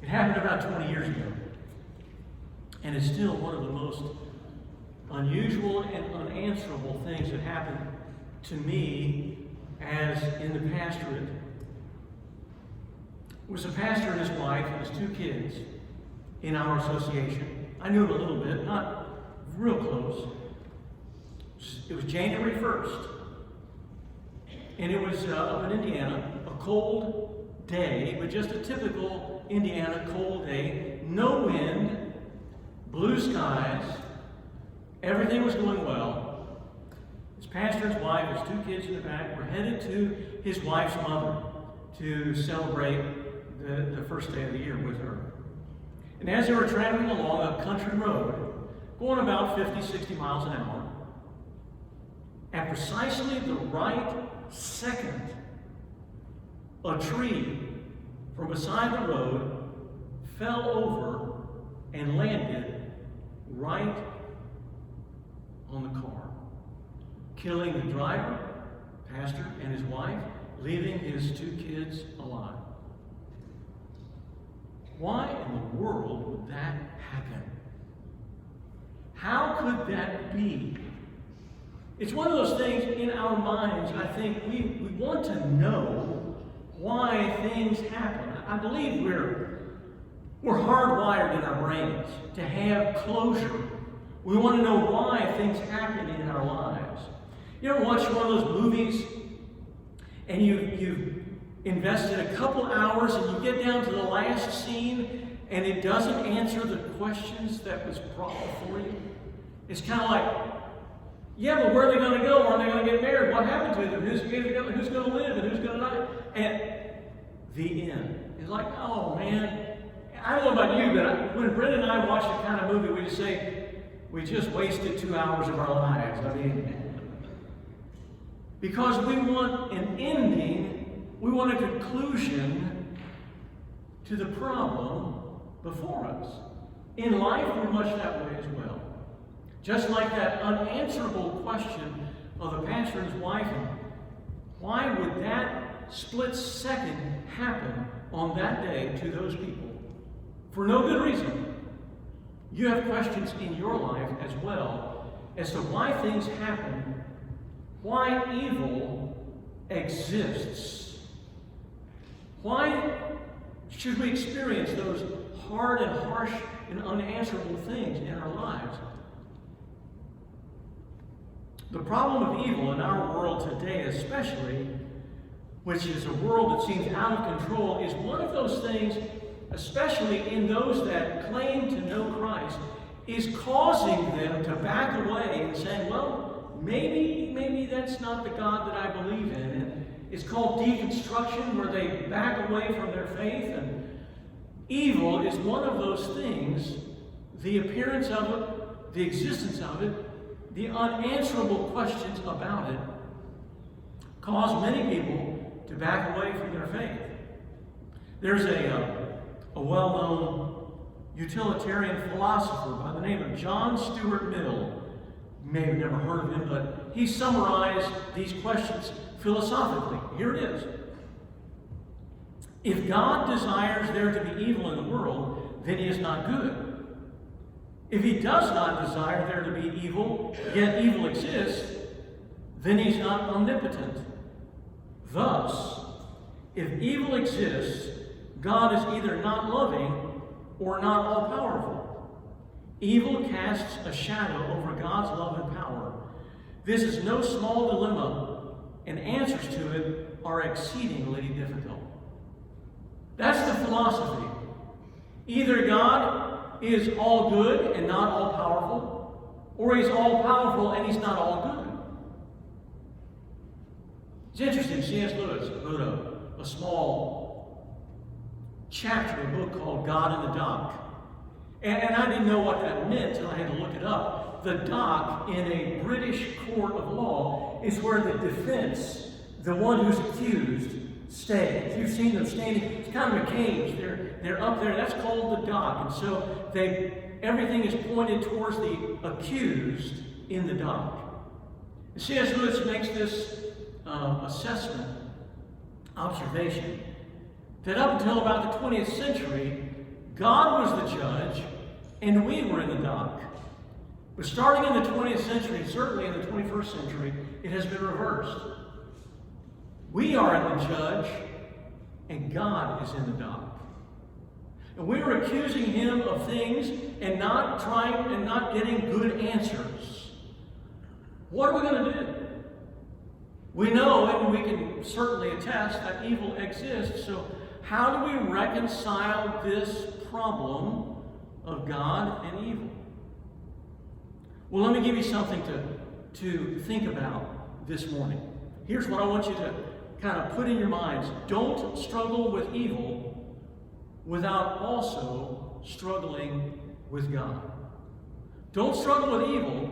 It happened about 20 years ago. And it's still one of the most unusual and unanswerable things that happened to me as in the pastorate. It was a pastor and his wife and his 2 kids in our association. I knew him a little bit, not real close. It was January 1st. And it was up in Indiana, a cold day, but just a typical Indiana cold day. No wind, blue skies, everything was going well. His pastor, his wife, his 2 kids in the back were headed to his wife's mother to celebrate the first day of the year with her. And as they were traveling along a country road, going about 50, 60 miles an hour, at precisely the right second, a tree from beside the road fell over and landed right on the car, killing the driver, pastor, and his wife, leaving his 2 kids alive. Why in the world would that happen? How could that be? It's one of those things in our minds, I think, we want to know why things happen. I believe we're hardwired in our brains to have closure. We want to know why things happen in our lives. You ever watch one of those movies and you've invested a couple hours and you get down to the last scene and it doesn't answer the questions that was brought before you? It's kind of like, yeah, but where are they going to go? Are they going to get married? What happened to them? Who's going to live and who's going to die? And the end. It's like, oh man, I don't know about you, but when Brenda and I watch the kind of movie, we just say, we just wasted 2 hours of our lives. I mean, because we want an ending, we want a conclusion to the problem before us. In life, we're much that way as well. Just like that unanswerable question of the pastor and his wife, why would that split second happen on that day to those people? For no good reason. You have questions in your life as well as to why things happen, why evil exists. Why should we experience those hard and harsh and unanswerable things in our lives? The problem of evil in our world today especially, which is a world that seems out of control, is one of those things, especially in those that claim to know Christ, is causing them to back away and saying, well, maybe that's not the God that I believe in. And it's called deconstruction, where they back away from their faith. And evil is one of those things, the appearance of it, the existence of it, the unanswerable questions about it, cause many people to back away from their faith. There's a well-known utilitarian philosopher by the name of John Stuart Mill. You may have never heard of him, but he summarized these questions philosophically. Here it is. If God desires there to be evil in the world, then he is not good. If he does not desire there to be evil, yet evil exists, then he's not omnipotent. Thus, if evil exists, God is either not loving or not all-powerful. Evil casts a shadow over God's love and power. This is no small dilemma, and answers to it are exceedingly difficult. That's the philosophy. Either God is all good and not all powerful, or he's all powerful and he's not all good. It's interesting, C.S. Lewis wrote a small chapter in a book called God in the Dock. And I didn't know what that meant until I had to look it up. The dock in a British court of law is where the defense, the one who's accused, stays. You've seen them standing. It's kind of a cage. They're up there. That's called the dock. And so everything is pointed towards the accused in the dock. And C.S. Lewis makes this observation, that up until about the 20th century, God was the judge, and we were in the dock. But starting in the 20th century, certainly in the 21st century, it has been reversed. We are in the judge, and God is in the dock. And we are accusing him of things and not getting good answers. What are we going to do? We know, and we can certainly attest, that evil exists. So how do we reconcile this problem of God and evil? Well, let me give you something to think about this morning. Here's what I want you to kind of put in your minds. Don't struggle with evil without also struggling with God. Don't struggle with evil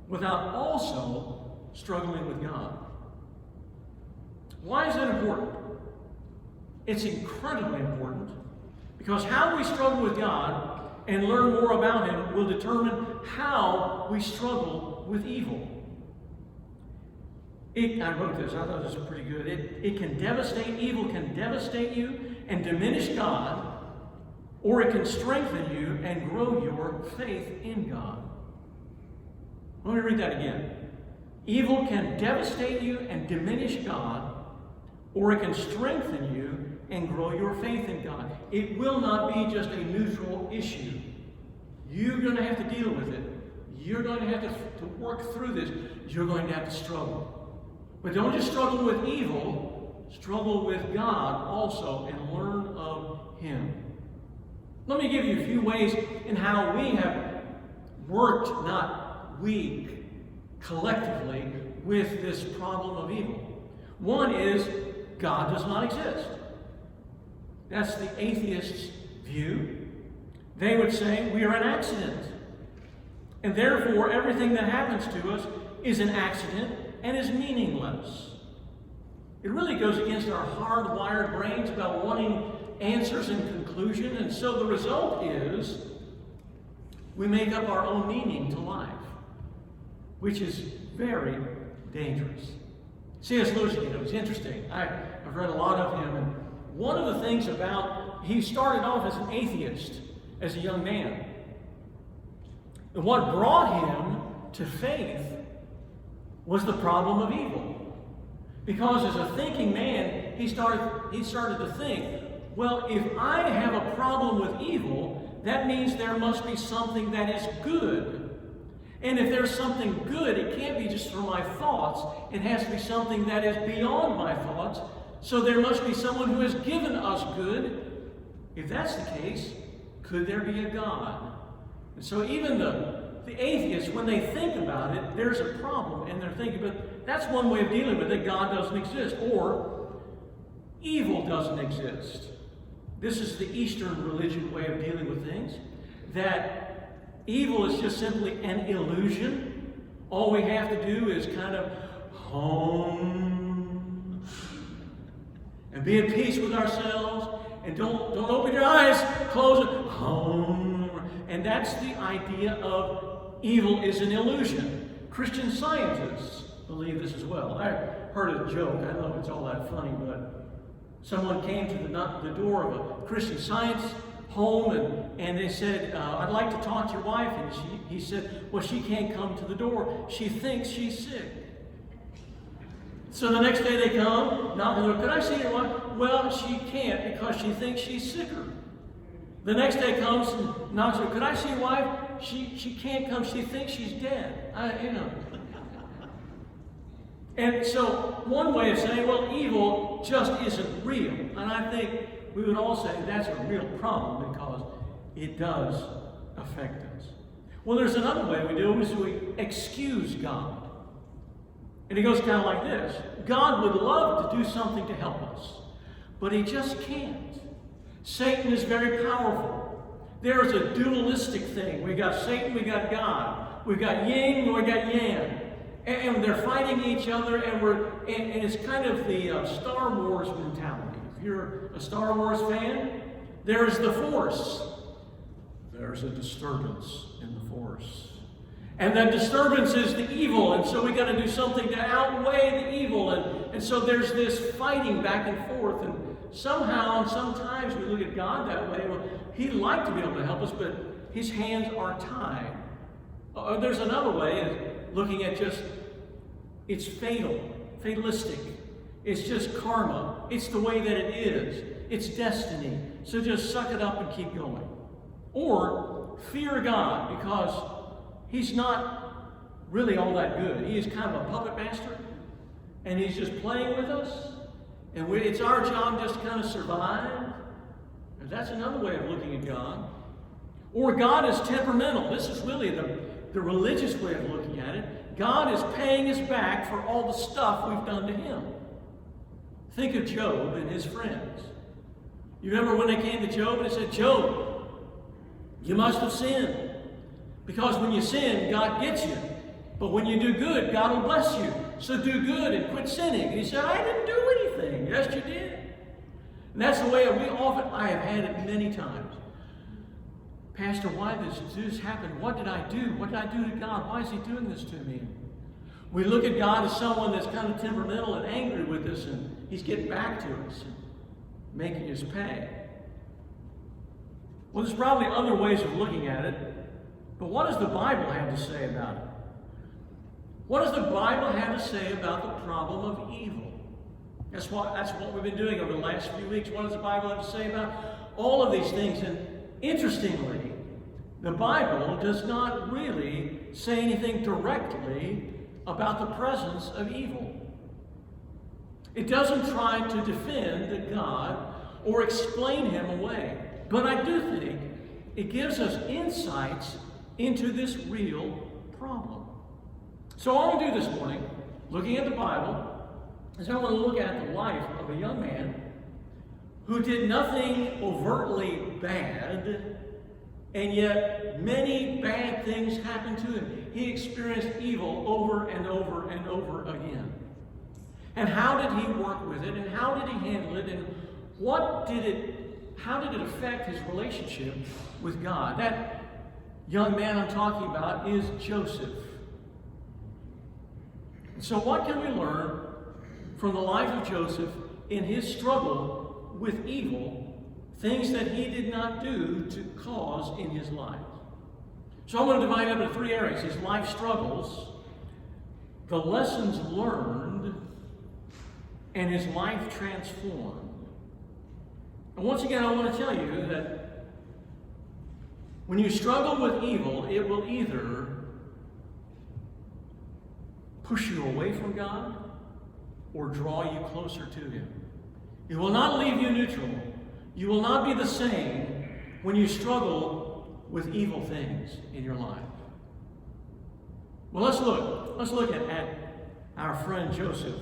without also struggling with God. Why is that important? It's incredibly important because how we struggle with God and learn more about him will determine how we struggle with evil. I wrote this. I thought this was pretty good. It can devastate, evil can devastate you and diminish God, or it can strengthen you and grow your faith in God. Let me read that again. Evil can devastate you and diminish God, or it can strengthen you and grow your faith in God. It will not be just a neutral issue. You're going to have to deal with it. You're going to have to work through this. You're going to have to struggle. But don't just struggle with evil, struggle with God also and learn of him. Let me give you a few ways in how we have worked, not we, collectively, with this problem of evil. One is God does not exist. That's the atheist's view. They would say we are an accident. And therefore, everything that happens to us is an accident and is meaningless. It really goes against our hardwired brains about wanting answers and conclusion, and so the result is we make up our own meaning to life, which is very dangerous. C.S. Lewis, it was interesting. I've read a lot of him, and one of the things he started off as an atheist as a young man. And what brought him to faith was the problem of evil. Because as a thinking man, he started to think, well, if I have a problem with evil, that means there must be something that is good. And if there's something good, it can't be just from my thoughts. It has to be something that is beyond my thoughts. So there must be someone who has given us good. If that's the case, could there be a God? And so even the atheists, when they think about it, there's a problem, and they're thinking, but that's one way of dealing with it. God doesn't exist, or evil doesn't exist. This is the Eastern religion way of dealing with things, that evil is just simply an illusion. All we have to do is kind of hum and be at peace with ourselves, and don't open your eyes, close it, hum. And that's the idea of evil is an illusion. Christian scientists believe this as well. I heard a joke. I don't know if it's all that funny, but someone came to the door of a Christian Science home, and they said, I'd like to talk to your wife. And he said, well, she can't come to the door. She thinks she's sick. So the next day they come, knock on the door, could I see your wife? Well, she can't because she thinks she's sicker. The next day comes and knocks on the door, could I see your wife? She can't come. She thinks she's dead. And so one way of saying, well, evil just isn't real. And I think we would all say that's a real problem because it does affect us. Well, there's another way we do it, is we excuse God. And it goes kind of like this. God would love to do something to help us, but he just can't. Satan is very powerful. There is a dualistic thing. We got Satan, we got God. We got yin, we got yang. And they're fighting each other, and it's kind of the Star Wars mentality. If you're a Star Wars fan, there is the Force. There's a disturbance in the Force. And that disturbance is the evil, and so we got to do something to outweigh the evil. And so there's this fighting back and forth. And somehow, and sometimes we look at God that way. Well, He'd like to be able to help us, but His hands are tied. There's another way of looking at just, it's fatalistic. It's just karma. It's the way that it is. It's destiny. So just suck it up and keep going. Or fear God, because He's not really all that good. He is kind of a puppet master, and He's just playing with us, and it's our job just to kind of survive. And that's another way of looking at God. Or God is temperamental. This is really the religious way of looking at it. God is paying us back for all the stuff we've done to Him. Think of Job and his friends. You remember when they came to Job and they said, Job, you must have sinned. Because when you sin, God gets you. But when you do good, God will bless you. So do good and quit sinning. And he said, I didn't do anything. Yes, you did. And that's the way I have had it many times. Pastor, why does this happen? What did I do? What did I do to God? Why is He doing this to me? We look at God as someone that's kind of temperamental and angry with us, and He's getting back to us and making us pay. Well, there's probably other ways of looking at it, but what does the Bible have to say about it? What does the Bible have to say about the problem of evil? That's what we've been doing over the last few weeks. What does the Bible have to say about all of these things? And interestingly, the Bible does not really say anything directly about the presence of evil. It doesn't try to defend God or explain Him away. But I do think it gives us insights into this real problem. So all I want to do this morning, looking at the Bible, is I want to look at the life of a young man who did nothing overtly bad, and yet many bad things happened to him. He experienced evil over and over and over again. And how did he work with it, and how did he handle it, and how did it affect his relationship with God? That young man I'm talking about is Joseph. So what can we learn from the life of Joseph in his struggle with evil, things that he did not do to cause in his life? So I'm going to divide up into three areas: his life struggles, the lessons learned, and his life transformed. And once again, I want to tell you that when you struggle with evil, it will either push you away from God or draw you closer to Him. It will not leave you neutral. You will not be the same when you struggle with evil things in your life. Well, let's look at our friend Joseph.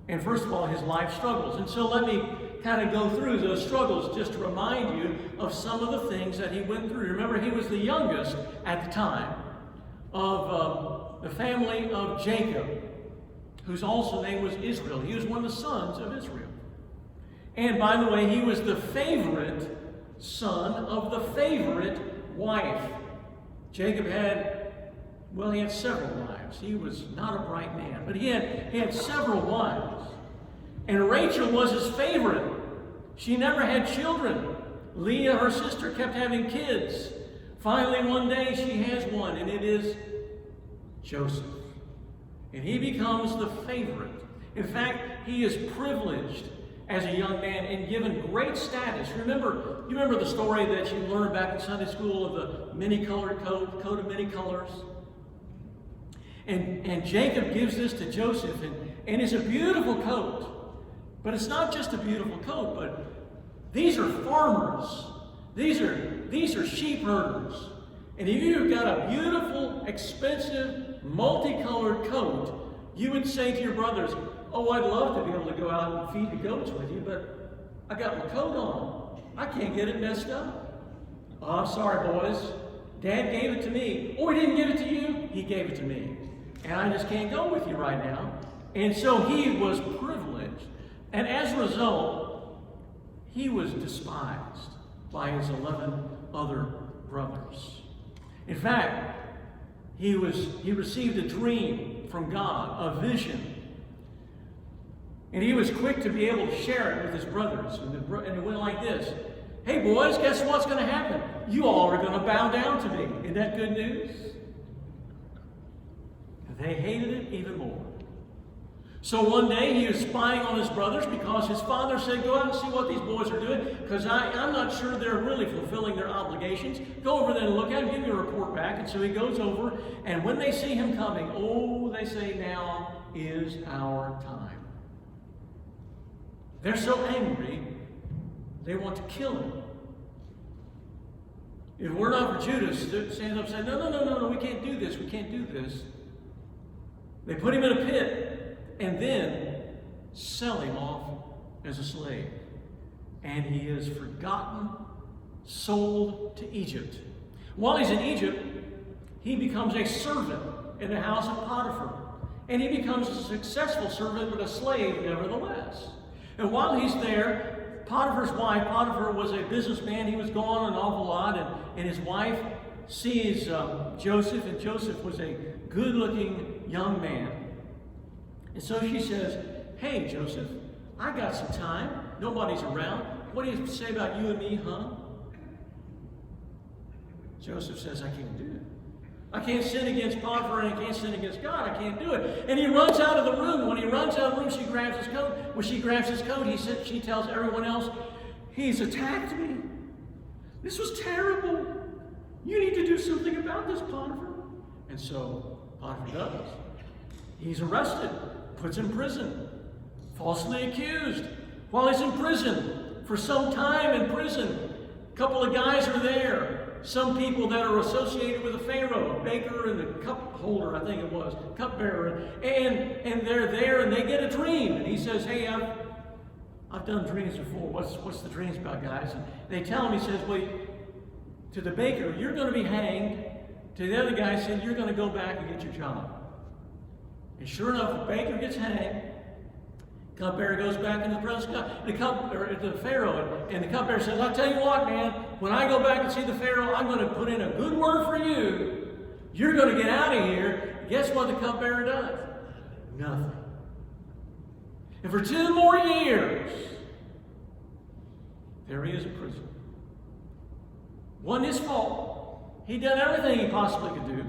And first of all, his life struggles. And so let me kind of go through those struggles just to remind you of some of the things that he went through. Remember, he was the youngest at the time of the family of Jacob, whose also name was Israel. He was one of the sons of Israel. And by the way, he was the favorite son of the favorite wife. Jacob had several wives. He was not a bright man, but he had several wives. And Rachel was his favorite. She never had children. Leah, her sister, kept having kids. Finally, one day she has one, and it is Joseph. And he becomes the favorite. In fact, he is privileged as a young man and given great status. You remember the story that you learned back in Sunday school of the many-colored coat of many colors? And Jacob gives this to Joseph, and it's a beautiful coat. But it's not just a beautiful coat, but these are farmers. These are sheep herders. And if you've got a beautiful, expensive, multicolored coat, you would say to your brothers, oh, I'd love to be able to go out and feed the goats with you, but I got my coat on. I can't get it messed up. Oh, I'm sorry, boys. Dad gave it to me. Oh, he didn't give it to you? He gave it to me. And I just can't go with you right now. And so he was privileged. And as a result, he was despised by his 11 other brothers. In fact, he received a dream from God, a vision. And he was quick to be able to share it with his brothers. And it went like this. Hey boys, guess what's going to happen? You all are going to bow down to me. Isn't that good news? And they hated it even more. So one day he was spying on his brothers because his father said, go out and see what these boys are doing, because I'm not sure they're really fulfilling their obligations. Go over there and look at them, give me a report back. And so he goes over, and when they see him coming, oh, they say, now is our time. They're so angry, they want to kill him. If it were not for Judas, stand up and say, no, we can't do this, we can't do this. They put him in a pit, and then sell him off as a slave. And he is forgotten, sold to Egypt. While he's in Egypt, he becomes a servant in the house of Potiphar. And he becomes a successful servant, but a slave nevertheless. And while he's there, Potiphar's wife, Potiphar was a businessman. He was gone an awful lot. And his wife sees Joseph, and Joseph was a good-looking young man. And so she says, hey, Joseph, I got some time. Nobody's around. What do you say about you and me, huh? Joseph says, I can't do it. I can't sin against Potiphar, and I can't sin against God. I can't do it. And he runs out of the room. When he runs out of the room, she grabs his coat. When she grabs his coat, she tells everyone else, he's attacked me. This was terrible. You need to do something about this, Potiphar. And so Potiphar does. He's arrested, puts in prison, falsely accused. While he's in prison, for some time in prison, a couple of guys are there. Some people that are associated with the Pharaoh, baker and the cup holder, I think it was, cupbearer, and they're there and they get a dream. And he says, hey, I've done dreams before. What's the dreams about, guys? And they tell him, he says, well, to the baker, you're going to be hanged. To the other guy, he said, you're going to go back and get your job. And sure enough, the baker gets hanged. Cupbearer goes back into the presence of the Pharaoh, and the cupbearer says, I'll tell you what, man, when I go back and see the Pharaoh, I'm going to put in a good word for you. You're going to get out of here. Guess what the cupbearer does? Nothing. And for 2 more years, there he is in prison. Wasn't his fault. He'd done everything he possibly could do.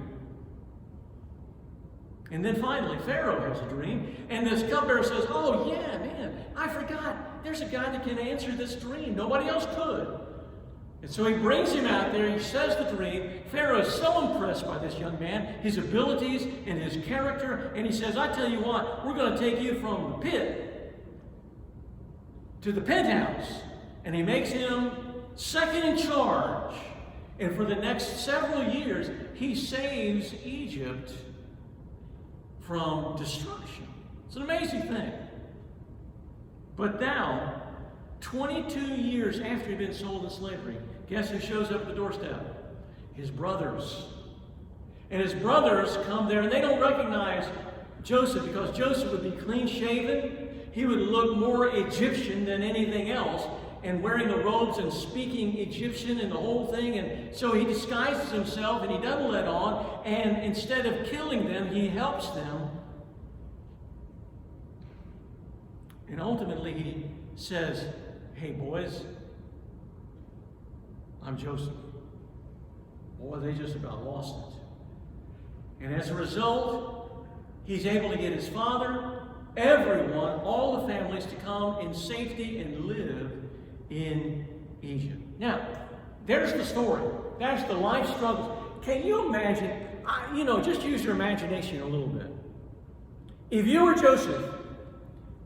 And then finally, Pharaoh has a dream, and this cupbearer says, oh yeah, man, I forgot. There's a guy that can answer this dream. Nobody else could. And so he brings him out there, he says the dream. Pharaoh is so impressed by this young man, his abilities and his character, and he says, I tell you what, we're going to take you from the pit to the penthouse. And he makes him second in charge. And for the next several years, he saves Egypt from destruction. It's an amazing thing. But now, 22 years after he'd been sold in slavery, guess who shows up at the doorstep? His brothers. And his brothers come there, and they don't recognize Joseph because Joseph would be clean-shaven. He would look more Egyptian than anything else, and wearing the robes and speaking Egyptian and the whole thing. And so he disguises himself and he doesn't let on. And instead of killing them, he helps them. And ultimately he says, hey boys, I'm Joseph. Boy, they just about lost it. And as a result, he's able to get his father, everyone, all the families to come in safety and live in Egypt. Now, there's the story. That's the life struggles. Can you imagine, just use your imagination a little bit. If you were Joseph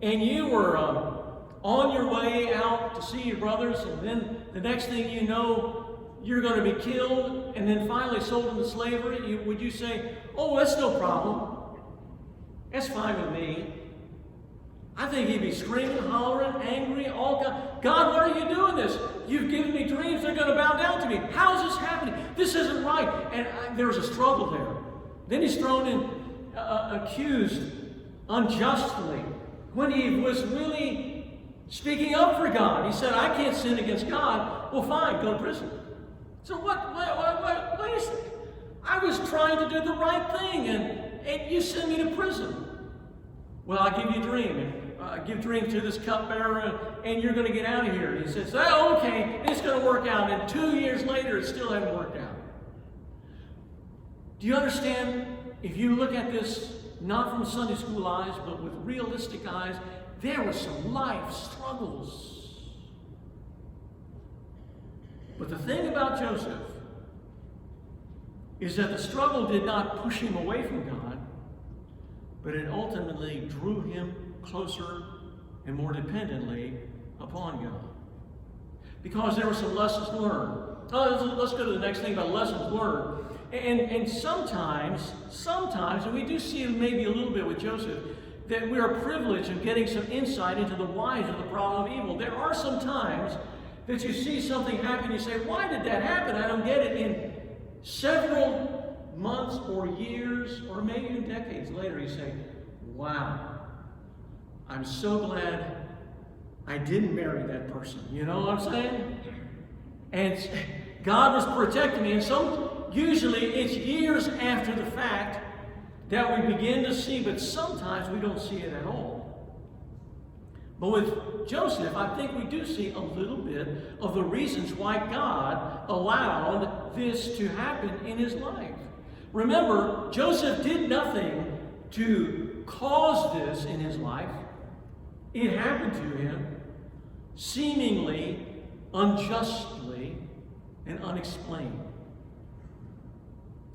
and you were on your way out to see your brothers, and then the next thing you know, you're going to be killed and then finally sold into slavery, would you say, oh, that's no problem. That's fine with me. I think he'd be screaming, hollering, angry, all God, why are you doing this? You've given me dreams. They're going to bow down to me. How is this happening? This isn't right. And there was a struggle there. Then he's thrown in, accused unjustly when he was really speaking up for God. He said, I can't sin against God. Well, fine, go to prison. So wait a second. I was trying to do the right thing, and you send me to prison. Well, I'll give you a dream. give drink to this cupbearer, and you're going to get out of here. And he says, oh, okay, it's going to work out. And 2 years later, it still hadn't worked out. Do you understand? If you look at this, not from Sunday school eyes, but with realistic eyes, there were some life struggles. But the thing about Joseph is that the struggle did not push him away from God, but it ultimately drew him closer and more dependently upon God. Because there were some lessons learned. Let's go to the next thing about lessons learned. And sometimes, and we do see it maybe a little bit with Joseph, that we are privileged of getting some insight into the whys of the problem of evil. There are some times that you see something happen, you say, why did that happen? I don't get it. In several months or years, or maybe even decades later, you say, wow, I'm so glad I didn't marry that person. You know what I'm saying? And God was protecting me. And usually it's years after the fact that we begin to see, but sometimes we don't see it at all. But with Joseph, I think we do see a little bit of the reasons why God allowed this to happen in his life. Remember, Joseph did nothing to cause this in his life. It happened to him seemingly unjustly and unexplained.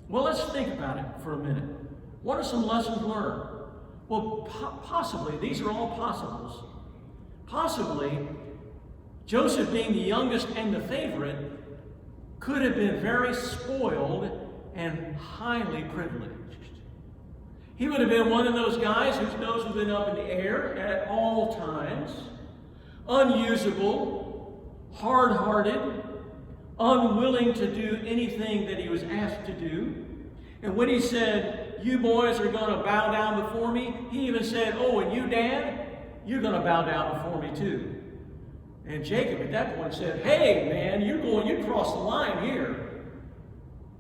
Well, let's think about it for a minute. What are some lessons learned? Well, possibly, these are all possibles. Possibly, Joseph being the youngest and the favorite could have been very spoiled and highly privileged. He would have been one of those guys whose nose would have been up in the air at all times, unusable, hard-hearted, unwilling to do anything that he was asked to do. And when he said, you boys are going to bow down before me, he even said, oh, and you, Dad, you're going to bow down before me too. And Jacob at that point said, hey, man, you crossed the line here.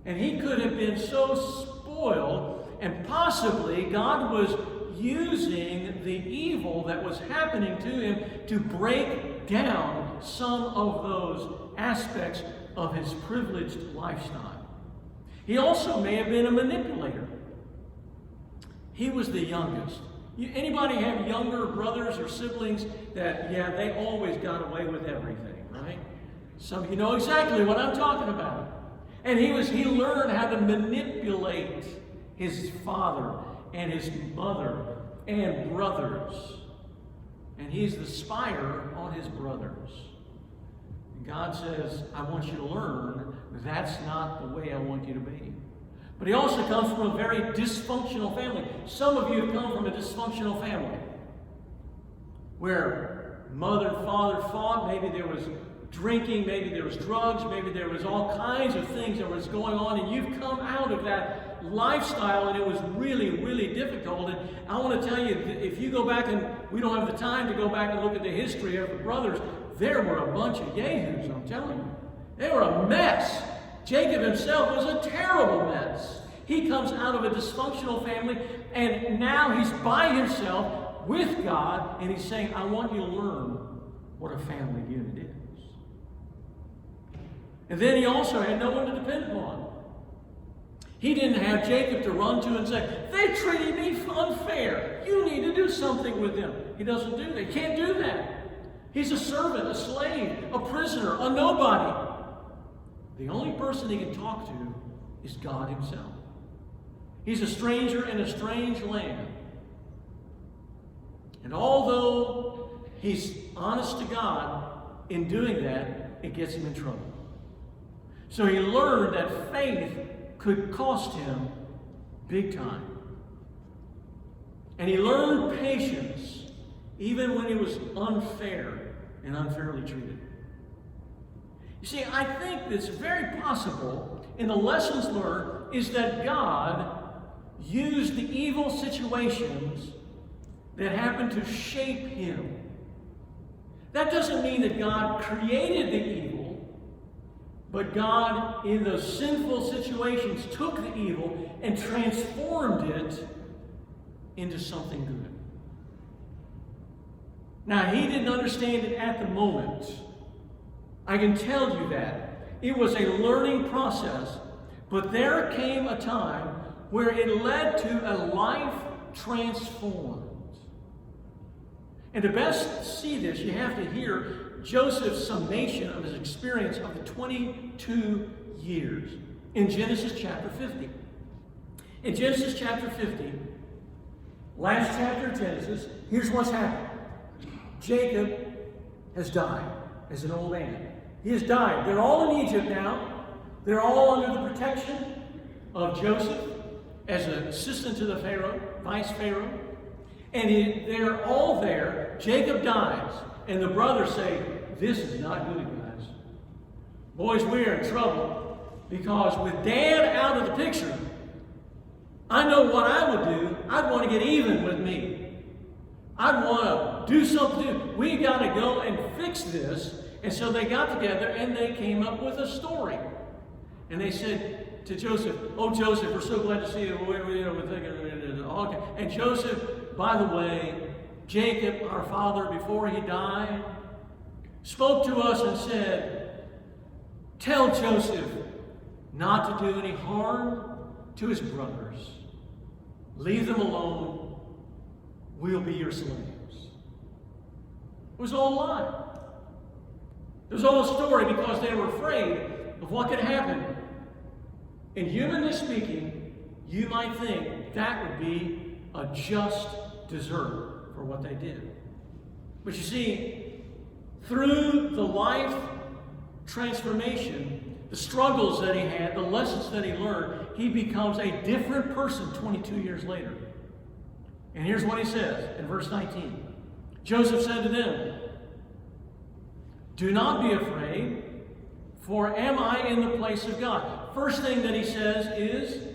And he could have been so spoiled, and possibly God was using the evil that was happening to him to break down some of those aspects of his privileged lifestyle. He also may have been a manipulator. He was the youngest. Anybody have younger brothers or siblings that, yeah, they always got away with everything, right? Some of you know exactly what I'm talking about. And he learned how to manipulate his father and his mother and brothers. And he's the spire on his brothers. And God says, I want you to learn that's not the way I want you to be. But he also comes from a very dysfunctional family. Some of you have come from a dysfunctional family where mother and father fought. Maybe there was drinking, maybe there was drugs, maybe there was all kinds of things that was going on, and you've come out of that lifestyle, and it was really, really difficult. And I want to tell you, if you go back, and we don't have the time to go back and look at the history of the brothers, there were a bunch of yahoos, I'm telling you. They were a mess. Jacob himself was a terrible mess. He comes out of a dysfunctional family, and now he's by himself with God, and he's saying, I want you to learn what a family unit is. And then he also had no one to depend upon. He didn't have Jacob to run to and say, they treated me unfair. You need to do something with them. He doesn't do that. He can't do that. He's a servant, a slave, a prisoner, a nobody. The only person he can talk to is God himself. He's a stranger in a strange land. And although he's honest to God in doing that, it gets him in trouble. So he learned that faith could cost him big time. And he learned patience even when he was unfair and unfairly treated. You see, I think it's very possible in the lessons learned is that God used the evil situations that happened to shape him. That doesn't mean that God created the evil, but God, in those sinful situations, took the evil and transformed it into something good. Now, he didn't understand it at the moment. I can tell you that. It was a learning process. But there came a time where it led to a life transformed. And to best see this, you have to hear Joseph's summation of his experience of the 22 years in Genesis chapter 50. In Genesis chapter 50, last chapter of Genesis, here's what's happened. Jacob has died as an old man. He has died. They're all in Egypt now. They're all under the protection of Joseph as an assistant to the Pharaoh, vice Pharaoh. And they're all there. Jacob dies. And the brothers say, this is not good, guys. Boys, we're in trouble. Because with Dad out of the picture, I know what I would do. I'd want to get even with me. I'd want to do something. We got to go and fix this. And so they got together and they came up with a story. And they said to Joseph, oh, Joseph, we're so glad to see you. We're thinking, okay. And Joseph, by the way, Jacob, our father, before he died, spoke to us and said, tell Joseph not to do any harm to his brothers. Leave them alone. We'll be your slaves. It was all a lie. It was all a story because they were afraid of what could happen. And humanly speaking, you might think that would be a just desert for what they did. But you see, through the life transformation, the struggles that he had, the lessons that he learned, he becomes a different person 22 years later. And here's what he says in verse 19. Joseph said to them, do not be afraid, for am I in the place of God? First thing that he says is,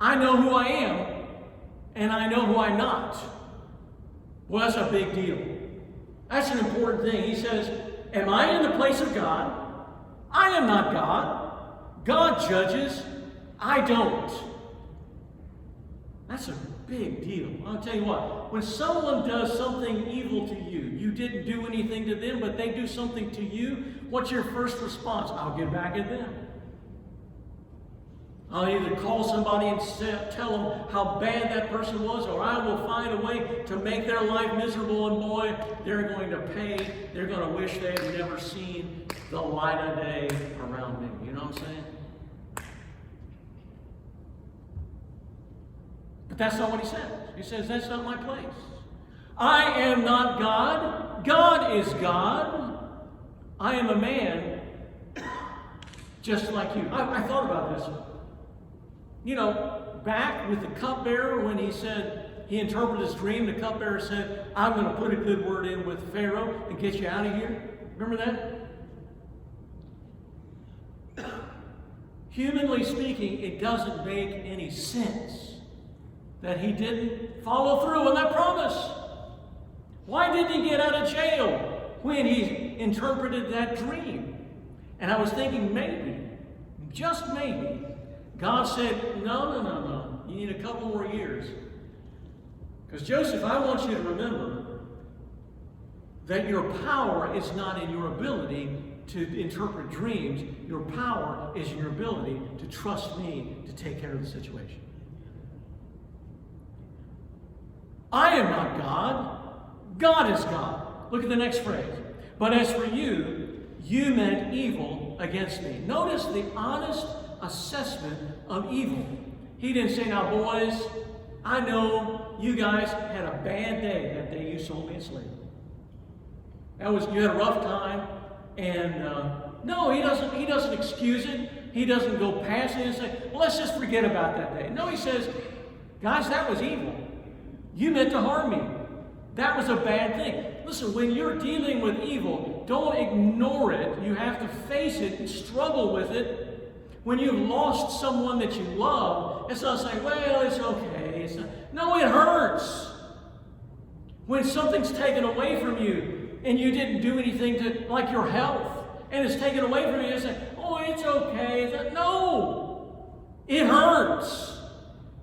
I know who I am, and I know who I'm not. Well, that's a big deal. That's an important thing. He says, am I in the place of God? I am not God. God judges. I don't. That's a big deal. I'll tell you what, when someone does something evil to you, you didn't do anything to them, but they do something to you, what's your first response? I'll get back at them. I'll either call somebody and tell them how bad that person was, or I will find a way to make their life miserable, and boy, they're going to pay. They're going to wish they had never seen the light of day around me. You know what I'm saying? But that's not what he says. He says, that's not my place. I am not God. God is God. I am a man just like you. I thought about this. You know, back with the cupbearer, when he said, he interpreted his dream, the cupbearer said, I'm going to put a good word in with Pharaoh and get you out of here. Remember that? Humanly speaking, it doesn't make any sense that he didn't follow through on that promise. Why didn't he get out of jail when he interpreted that dream? And I was thinking maybe, just maybe, God said, no. You need a couple more years. Because Joseph, I want you to remember that your power is not in your ability to interpret dreams. Your power is in your ability to trust me to take care of the situation. I am not God. God is God. Look at the next phrase. But as for you, you meant evil against me. Notice the honest assessment of evil. He didn't say, now boys, I know you guys had a bad day that day you sold me a slave. You had a rough time, and no, he doesn't excuse it. He doesn't go past it and say, well, let's just forget about that day. No, he says, guys, that was evil. You meant to harm me. That was a bad thing. Listen, when you're dealing with evil, don't ignore it. You have to face it and struggle with it. When you've lost someone that you love, it's not saying, well, it's okay. No, it hurts. When something's taken away from you and you didn't do anything to, like your health, and it's taken away from you, you say, oh, it's okay. No, it hurts.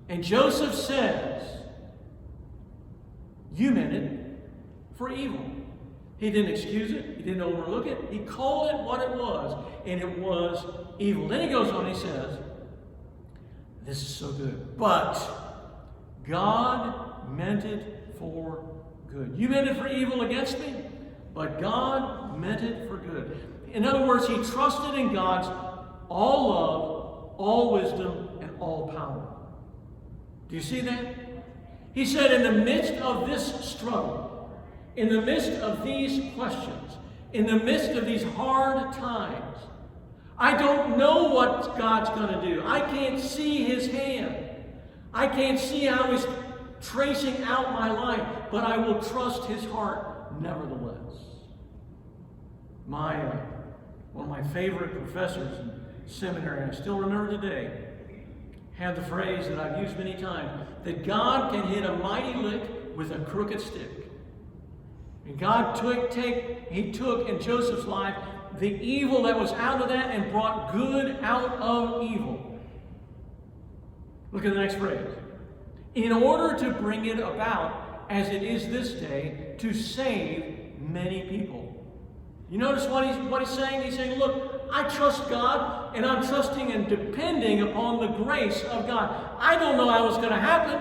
And Joseph says, you meant it for evil. He didn't excuse it. He didn't overlook it. He called it what it was, and it was evil. Then he goes on, he says, this is so good. But God meant it for good. You meant it for evil against me, but God meant it for good. In other words, he trusted in God's all love, all wisdom, and all power. Do you see that? He said, in the midst of this struggle, in the midst of these questions, in the midst of these hard times, I don't know what God's going to do. I can't see his hand. I can't see how he's tracing out my life, but I will trust his heart nevertheless. One of my favorite professors in seminary, I still remember today, had the phrase that I've used many times, that God can hit a mighty lick with a crooked stick. And God took in Joseph's life the evil that was out of that and brought good out of evil. Look at the next phrase. In order to bring it about, as it is this day, to save many people. You notice what he's saying? He's saying, look, I trust God, and I'm trusting and depending upon the grace of God. I don't know how it's going to happen,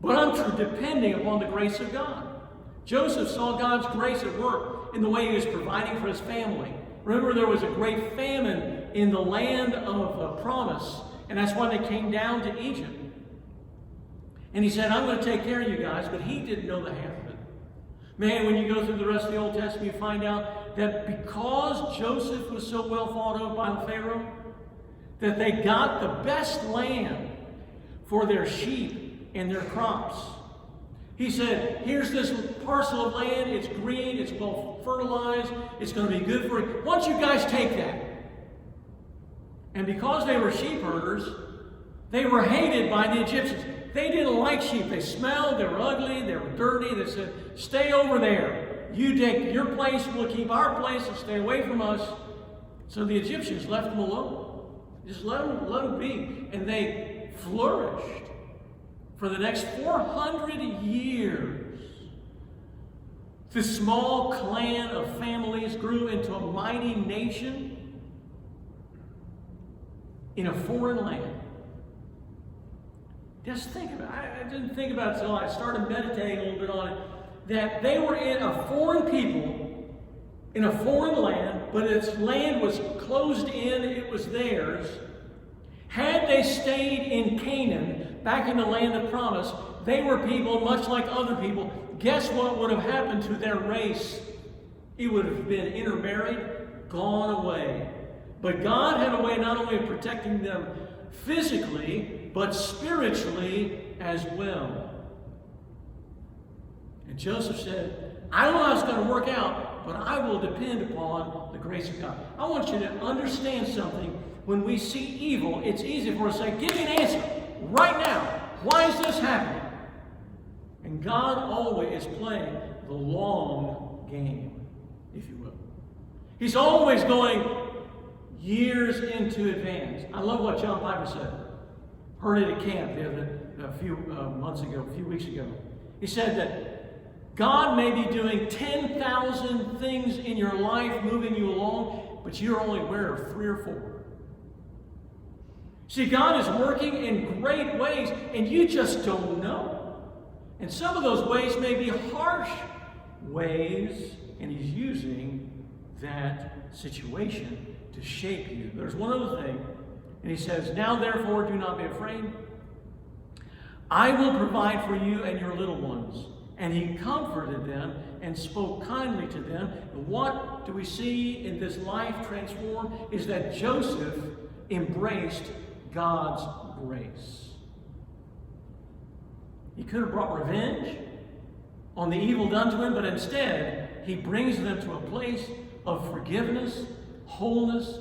but I'm depending upon the grace of God. Joseph saw God's grace at work in the way he was providing for his family. Remember, there was a great famine in the land of promise, and that's why they came down to Egypt. And he said, I'm going to take care of you guys, but he didn't know the half of it. Man, when you go through the rest of the Old Testament, you find out that because Joseph was so well thought of by the Pharaoh, that they got the best land for their sheep and their crops. He said, here's this parcel of land, it's green, it's well fertilized, it's going to be good for you. Why don't you guys take that? And because they were sheep herders, they were hated by the Egyptians. They didn't like sheep. They smelled, they were ugly, they were dirty. They said, stay over there. You take your place, we'll keep our place and stay away from us. So the Egyptians left them alone. Just let them be. And they flourished for the next 400 years. This small clan of families grew into a mighty nation in a foreign land. Just think about it. I didn't think about it until I started meditating a little bit on it. That they were in a foreign people, in a foreign land, but its land was closed in, it was theirs. Had they stayed in Canaan, back in the land of promise, they were people much like other people. Guess what would have happened to their race? It would have been intermarried, gone away. But God had a way not only of protecting them physically, but spiritually as well. And Joseph said, I don't know how it's going to work out, but I will depend upon the grace of God. I want you to understand something. When we see evil, it's easy for us to say, give me an answer right now. Why is this happening? And God always is playing the long game, if you will. He's always going years into advance. I love what John Piper said. Heard it at camp a few weeks ago. He said that God may be doing 10,000 things in your life, moving you along, but you're only aware of 3 or 4. See, God is working in great ways, and you just don't know. And some of those ways may be harsh ways, and He's using that situation to shape you. There's one other thing, and He says, now therefore do not be afraid. I will provide for you and your little ones. And He comforted them and spoke kindly to them. And what do we see in this life transformed is that Joseph embraced God's grace. He could have brought revenge on the evil done to him, but instead he brings them to a place of forgiveness, wholeness,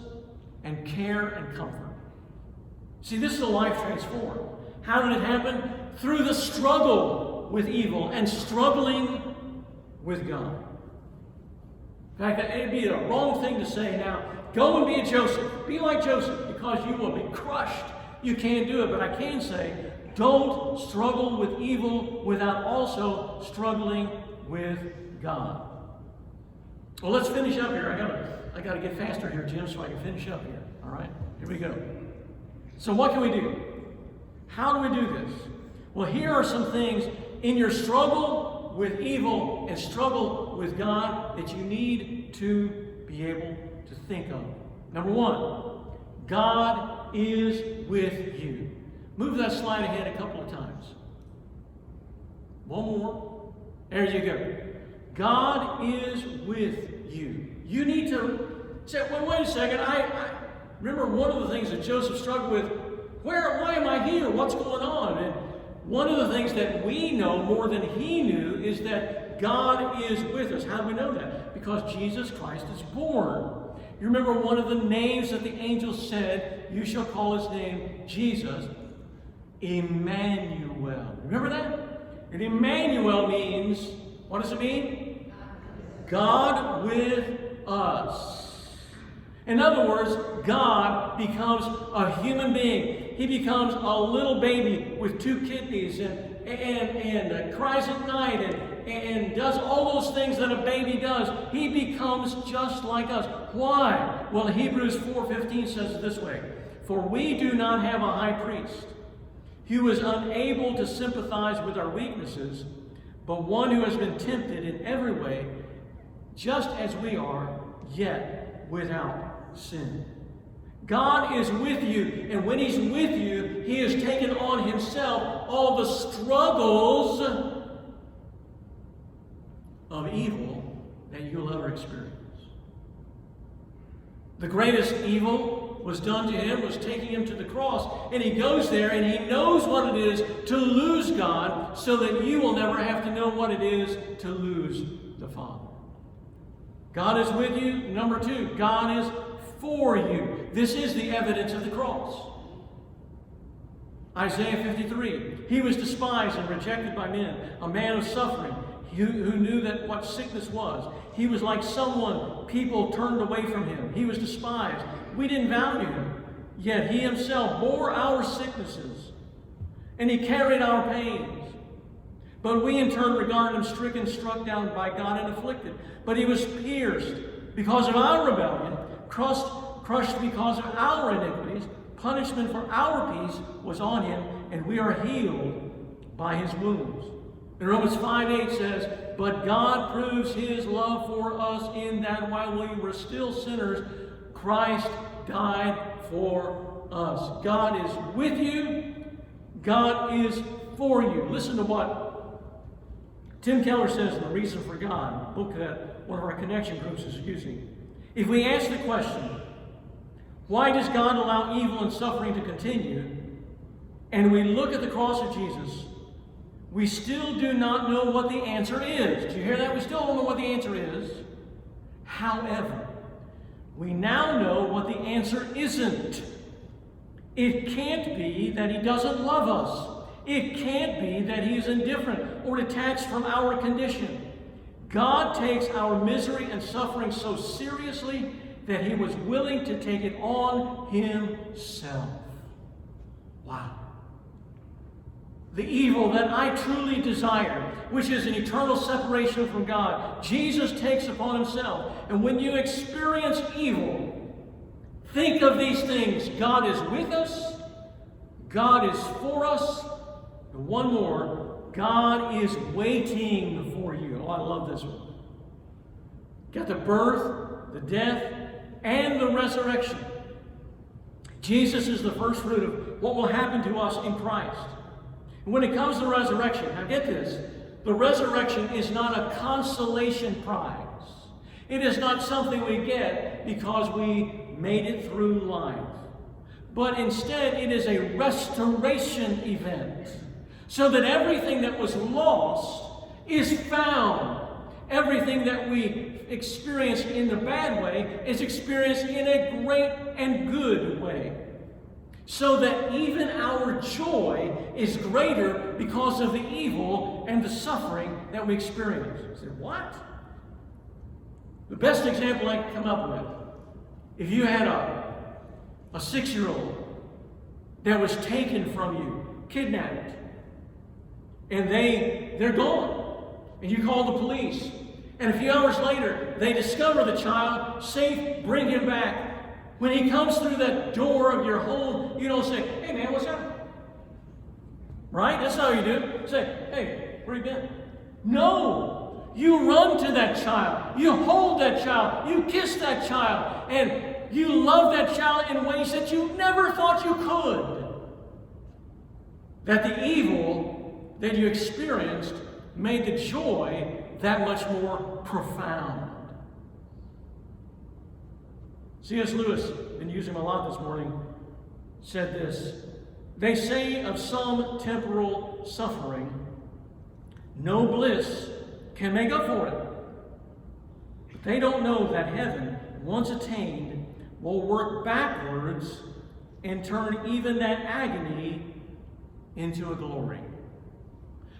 and care and comfort. See, this is a life transformed. How did it happen? Through the struggle with evil and struggling with God. In fact, it'd be a wrong thing to say now, go and be a Joseph. Be like Joseph, because you will be crushed. You can't do it. But I can say, don't struggle with evil without also struggling with God. Well, let's finish up here. I gotta get faster here, Jim, so I can finish up here. All right, here we go. So what can we do? How do we do this? Well, here are some things in your struggle with evil and struggle with God that you need to be able to think of. Number one, God is with you. Move that slide ahead a couple of times. One more. There you go. God is with you. You need to say, well, wait a second. I remember one of the things that Joseph struggled with. Why am I here? What's going on? And one of the things that we know more than he knew is that God is with us. How do we know that? Because Jesus Christ is born. You remember one of the names that the angel said, you shall call his name Jesus, Emmanuel. Remember that? And Emmanuel means, what does it mean? God with us. In other words, God becomes a human being. He becomes a little baby with 2 kidneys and cries at night and does all those things that a baby does. He becomes just like us. Why? Well, Hebrews 4:15 says it this way, for we do not have a high priest who is unable to sympathize with our weaknesses, but one who has been tempted in every way, just as we are, yet without sin. God is with you, and when he's with you, he has taken on himself all the struggles of evil that you'll ever experience. The greatest evil was done to him was taking him to the cross, and he goes there and he knows what it is to lose God so that you will never have to know what it is to lose the Father. God is with you. Number 2, God is for you. This is the evidence of the cross. Isaiah 53, he was despised and rejected by men, a man of suffering, who knew that what sickness was. He was like someone people turned away from him. He was despised. We didn't value him, yet he himself bore our sicknesses, and he carried our pains. But we in turn regarded him stricken, struck down by God, and afflicted. But he was pierced because of our rebellion, crushed because of our iniquities. Punishment for our peace was on him, and we are healed by his wounds. And Romans 5:8 says, but God proves his love for us in that while we were still sinners, Christ died for us. God is with you. God is for you. Listen to what Tim Keller says in The Reason for God, a book that one of our connection groups is using. If we ask the question, why does God allow evil and suffering to continue, and we look at the cross of Jesus, we still do not know what the answer is. Did you hear that? We still don't know what the answer is. However, we now know what the answer isn't. It can't be that he doesn't love us. It can't be that he is indifferent or detached from our condition. God takes our misery and suffering so seriously that he was willing to take it on himself. Wow. The evil that I truly desire, which is an eternal separation from God, Jesus takes upon himself. And when you experience evil, think of these things. God is with us. God is for us. And one more, God is waiting for you. Oh, I love this one. Got the birth, the death, and the resurrection. Jesus is the first fruit of what will happen to us in Christ. And when it comes to resurrection, now get this, the resurrection is not a consolation prize. It is not something we get because we made it through life. But instead, it is a restoration event. So that everything that was lost is found. Everything that we experience in the bad way is experienced in a great and good way. So that even our joy is greater because of the evil and the suffering that we experience. You say, what? The best example I can come up with, if you had a 6-year-old that was taken from you, kidnapped, and they're gone, and you call the police, And a few hours later, they discover the child, safe, bring him back. When he comes through that door of your home, you don't say, "Hey man, what's up?" Right? That's not how you do it. Say, "Hey, where you been?" No! You run to that child. You hold that child. You kiss that child. And you love that child in ways that you never thought you could. That the evil that you experienced made the joy that much more profound. C.S. Lewis, been using him a lot this morning, said this: "They say of some temporal suffering, no bliss can make up for it. But they don't know that heaven, once attained, will work backwards and turn even that agony into a glory."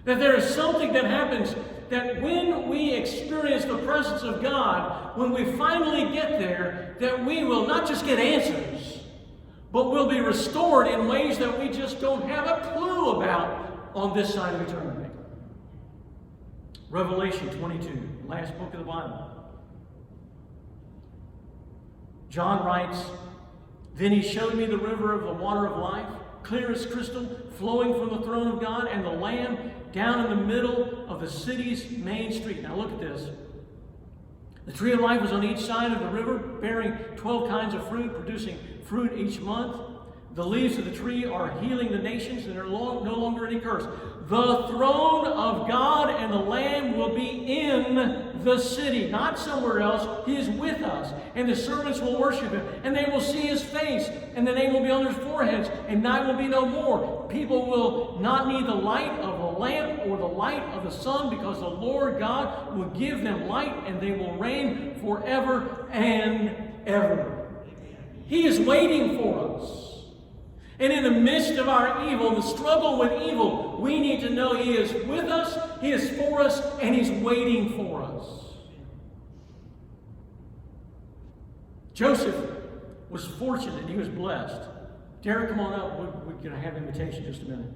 That there is something that happens that when we experience the presence of God, when we finally get there, that we will not just get answers, but will be restored in ways that we just don't have a clue about on this side of eternity. Revelation 22, last book of the Bible. John writes, "Then he showed me the river of the water of life, clear as crystal, flowing from the throne of God and the Lamb, down in the middle of the city's main street." Now look at this. "The tree of life was on each side of the river, bearing 12 kinds of fruit, producing fruit each month. The leaves of the tree are healing the nations, and there are no longer any curse. The throne of God and the Lamb will be in the city," not somewhere else. He is with us. "And the servants will worship him, and they will see his face, and the name will be on their foreheads, and night will be no more. People will not need the light of a lamp or the light of the sun, because the Lord God will give them light, and they will reign forever and ever." He is waiting for us. And in the midst of our evil, the struggle with evil, we need to know He is with us, He is for us, and He's waiting for us. Joseph was fortunate. He was blessed. Derek, come on up. We're going to have an invitation in just a minute.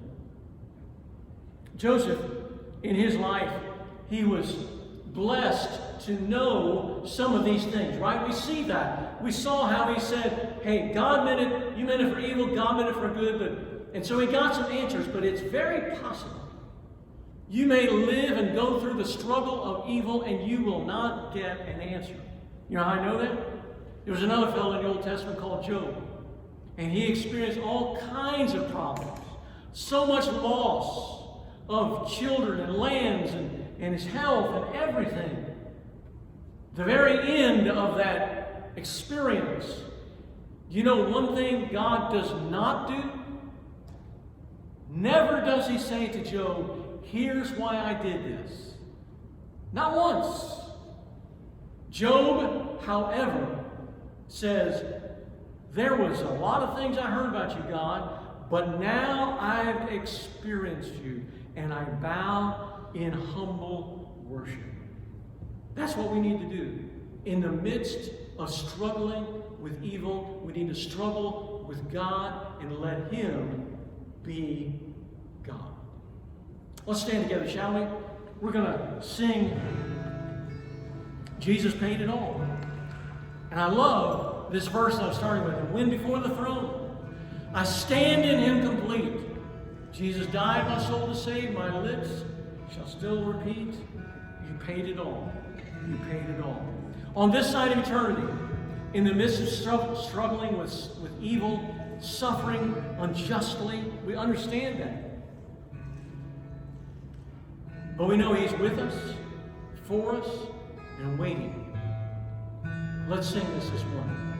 Joseph, in his life, he was blessed to know some of these things, right? We see that. We saw how he said, "Hey, God meant it, you meant it for evil, God meant it for good." And so he got some answers, but it's very possible you may live and go through the struggle of evil and you will not get an answer. You know how I know that? There was another fellow in the Old Testament called Job, and he experienced all kinds of problems. So much loss of children and lands and his health and everything. The very end of that experience, you know one thing God does not do? Never does He say to Job, "Here's why I did this." Not once. Job, however, says, "There was a lot of things I heard about you, God, but now I've experienced you, and I bow in humble worship." That's what we need to do. In the midst of struggling with evil, we need to struggle with God and let Him be God. Let's stand together, shall we? We're going to sing "Jesus Paid It All." And I love this verse I'm starting with. "And when before the throne I stand in Him complete, Jesus died my soul to save, my lips shall still repeat, you paid it all. You paid it all." On this side of eternity, in the midst of struggling with evil, suffering unjustly, we understand that. But we know He's with us, for us, and waiting. Let's sing this morning.